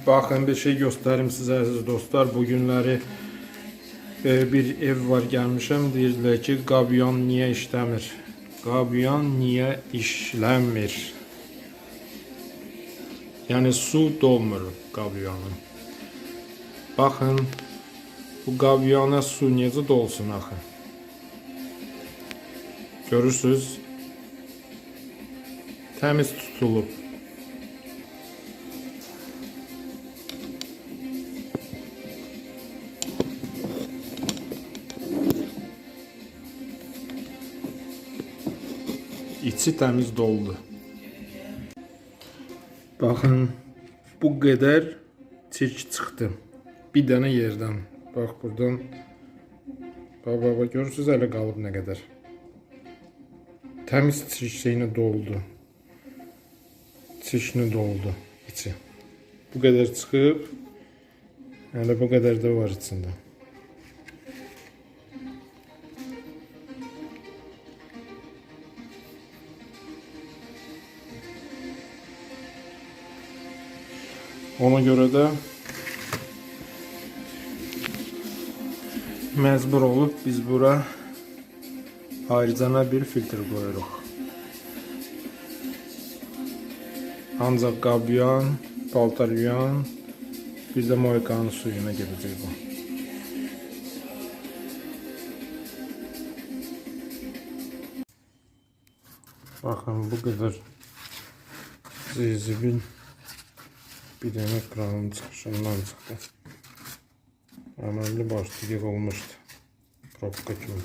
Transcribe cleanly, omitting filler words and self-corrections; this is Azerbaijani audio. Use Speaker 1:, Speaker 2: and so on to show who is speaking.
Speaker 1: Bakın bir şey göstereyim size aziz dostlar. Bugünleri bir ev var gelmişim. Deyirlər ki, qabyon niye işləmir? Qabyon niye işləmir? Yani su dolmur qabyonun. Bakın bu qabyona su necə dolsun axı? Görürsünüz. Təmiz tutulub. İçi təmiz doldu. Baxın, bu qədər çirk çıxdı. Bir dənə yerdən. Bax, buradan. Bax, görürsünüz, hələ qalıb nə qədər. Təmiz çirklə doldu. Çirklə doldu içi. Bu qədər çıxıb, hələ bu qədər də var içində. Ona görə də məcbur olub biz bura ayrıcana bir filtr qoyuruq. Ancaq qabyon, paltaryon, bir də moykanın suyuna gedəcək bu. Baxın, bu qədər zibil bir dənə kranın çıxışından çıxdı. Əməlli başlı yığılmışdı. Probka kimi.